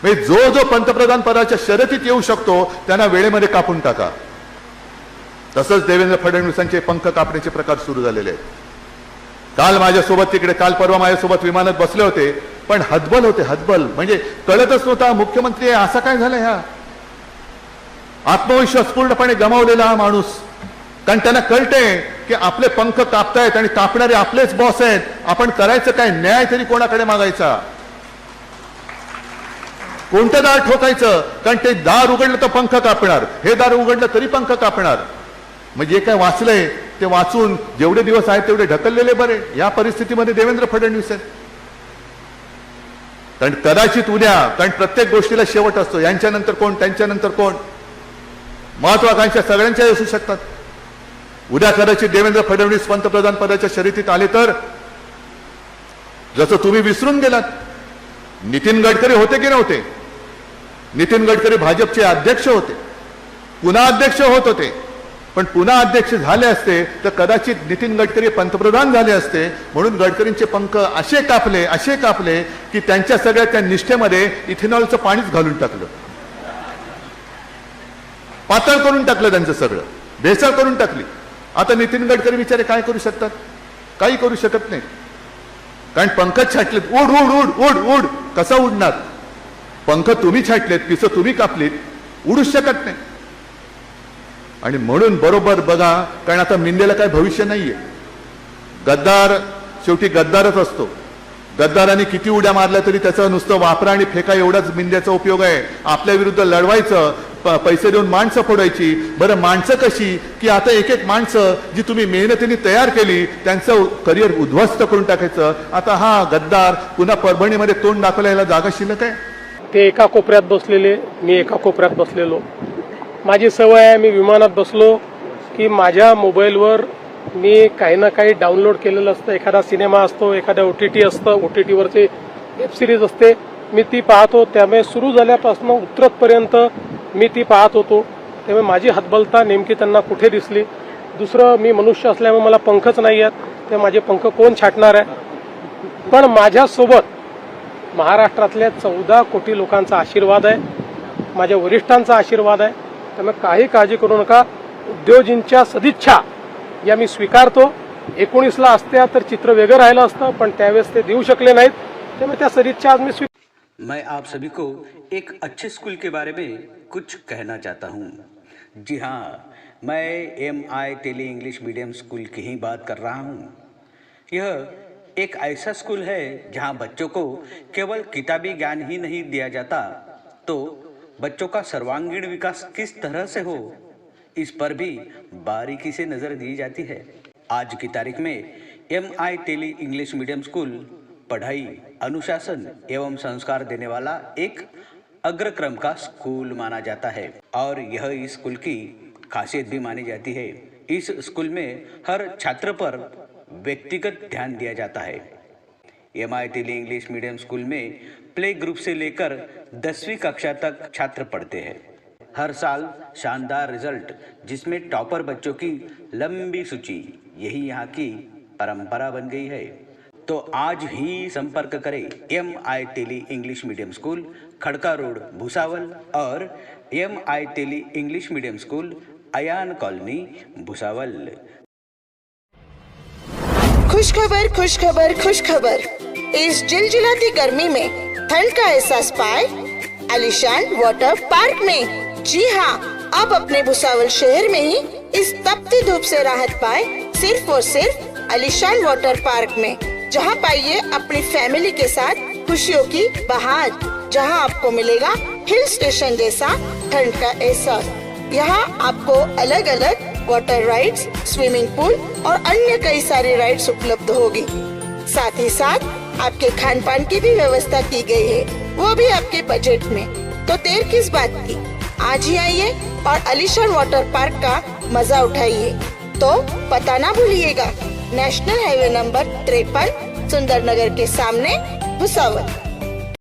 म्हणजे जो जो पंतप्रधान पदाच्या शर्यतीत येऊ शकतो त्यांना वेळेमध्ये कापून टाका. तसंच देवेंद्र फडणवीसांचे पंख कापण्याचे प्रकार सुरू झालेले आहेत. काल माझ्यासोबत तिकडे काल परवा माझ्यासोबत विमानात बसले होते, पण हतबल होते, हतबल. म्हणजे कळतच नव्हता मुख्यमंत्री आहे असं काय झालं. ह्या आत्मविश्वास पूर्णपणे गमावलेला हा माणूस. कारण त्यांना कळते की आपले पंख कापतायत आणि कापणारे आपलेच बॉस आहेत. आपण करायचं काय, न्याय तरी कोणाकडे मागायचा, कोणतं दार ठोकायचं. कारण ते दार उघडलं तर पंख कापणार, हे दार उघडलं तरी पंख कापणार. म्हणजे जे काय वाचलंय ते वाचून जेवढे दिवस आहेत तेवढे ढकललेले बरे. या परिस्थितीमध्ये देवेंद्र फडणवीस आहेत. कारण कदाचित उद्या, कारण प्रत्येक गोष्टीला शेवट असतो, यांच्यानंतर कोण, त्यांच्यानंतर कोण, महत्वाकांक्षा सगळ्यांच्या असू शकतात. उद्या कदाचित देवेंद्र फडणवीस पंतप्रधान पदाच्या शर्यतीत आले तर, जसं तुम्ही विसरून गेलात, नितीन गडकरी होते की नव्हते. नितीन गडकरी भाजपचे अध्यक्ष होते, पुन्हा अध्यक्ष होत होते. पण पुन्हा अध्यक्ष झाले असते तर कदाचित नितीन गडकरी पंतप्रधान झाले असते. म्हणून गडकरींचे पंख असे कापले की त्यांच्या सगळ्या त्या निष्ठेमध्ये इथेनॉलचं पाणीच घालून टाकलं, पातळ करून टाकलं, त्यांचं सगळं भेसळ करून टाकली. आता नितीन गडकरी बिचारे काय करू शकतात, काही करू शकत नाही. कारण पंखच छाटलेत. उड उड उड उड उड कसा उडणार. पंख तुम्ही छाटलेत, पिसं तुम्ही कापलीत, उडूच शकत नाही. आणि म्हणून बरोबर बघा, कारण आता मिंदेला काय भविष्य नाहीये. गद्दार शेवटी गद्दारच असतो. गद्दारांनी किती उड्या मारल्या तरी त्याचं नुसतं वापरा आणि फेका एवढाच मिंद्याचा उपयोग आहे. आपल्या विरुद्ध लढवायचं, पैसे देऊन माणसं फोडायची. बरं माणसं कशी की आता एक एक माणसं जी तुम्ही मेहनतीने तयार केली त्यांचं करिअर उद्ध्वस्त करून टाकायचं. आता हा गद्दार पुन्हा परभणीमध्ये तोंड दाखवायला जागा शिल्लक आहे. ते एका कोपऱ्यात बसलेले, मी एका कोपऱ्यात बसलेलो. माझी सवय आहे, मी विमानात बसलो की माझ्या मोबाईलवर मी काही ना काही डाउनलोड केलेलं असतं. एखादा सिनेमा असतो, एखादा OTT असतं, OTTवरची वेब सिरीज असते, मी ती पाहतो. त्यामुळे सुरू झाल्यापासून उतरतपर्यंत मी ती पाहत होतो. त्यामुळे माझी हतबलता नेमकी त्यांना कुठे दिसली. दुसरं, मी मनुष्य असल्यामुळे मला पंखच नाही आहेत, ते माझे पंख कोण छाटणार आहे. पण माझ्यासोबत महाराष्ट्रातल्या 14 कोटी लोकांचा आशीर्वाद आहे, माझ्या वरिष्ठांचा आशीर्वाद आहे. त्यामुळे काही काळजी करू नका. उद्योजींच्या सदिच्छा या मी स्वीकारतो. 19ला असत्या तर चित्र वेगळं राहिलं असतं, पण त्यावेळेस ते देऊ शकले नाहीत. त्यामुळे त्या सदिच्छा आज मी मैं आप सभी को एक अच्छे स्कूल के बारे में कुछ कहना चाहता हूँ. जी हाँ, मैं MI tele English medium school की ही बात कर रहा हूँ. यह एक ऐसा स्कूल है जहाँ बच्चों को केवल किताबी ज्ञान ही नहीं दिया जाता, तो बच्चों का सर्वांगीण विकास किस तरह से हो इस पर भी बारीकी से नज़र दी जाती है. आज की तारीख में MI tele English medium school पढ़ाई, अनुशासन एवं संस्कार देने वाला एक अग्रक्रम का स्कूल माना जाता है और यह इस स्कूल की खासियत भी मानी जाती है. इस स्कूल में हर छात्र पर व्यक्तिगत ध्यान दिया जाता है. MI tele English medium school में प्ले ग्रुप से लेकर 10वीं कक्षा तक छात्र पढ़ते हैं. हर साल शानदार रिजल्ट, जिसमें टॉपर बच्चों की लंबी सूची, यही यहाँ की परंपरा बन गई है. तो आज ही संपर्क करें MI tele English medium school, Khadka road, Bhusawal और MI tele English medium school, Ayan colony, Bhusawal. खुशखबर खुशखबर खुशखबर. इस जिलजिलाती गर्मी में ठंड का एहसास पाए आलिशान वाटर पार्क में. जी हाँ, अब अपने भुसावल शहर में ही इस तपती धूप से राहत पाए सिर्फ और सिर्फ आलिशान वाटर पार्क में. जहाँ पाइए अपनी फैमिली के साथ खुशियों की बहार, जहाँ आपको मिलेगा हिल स्टेशन जैसा ठंड का एहसास. यहाँ आपको अलग अलग वाटर राइड्स, स्विमिंग पूल और अन्य कई सारी राइड्स उपलब्ध होगी. साथ ही साथ आपके खान पान की भी व्यवस्था की गई है, वो भी आपके बजट में. तो देर किस बात की, आज ही आइए और आलिशान वाटर पार्क का मजा उठाइए. तो पता ना भूलिएगा, नेशनल हाईवे नंबर 53, सुंदरनगर के सामने, भुसावल.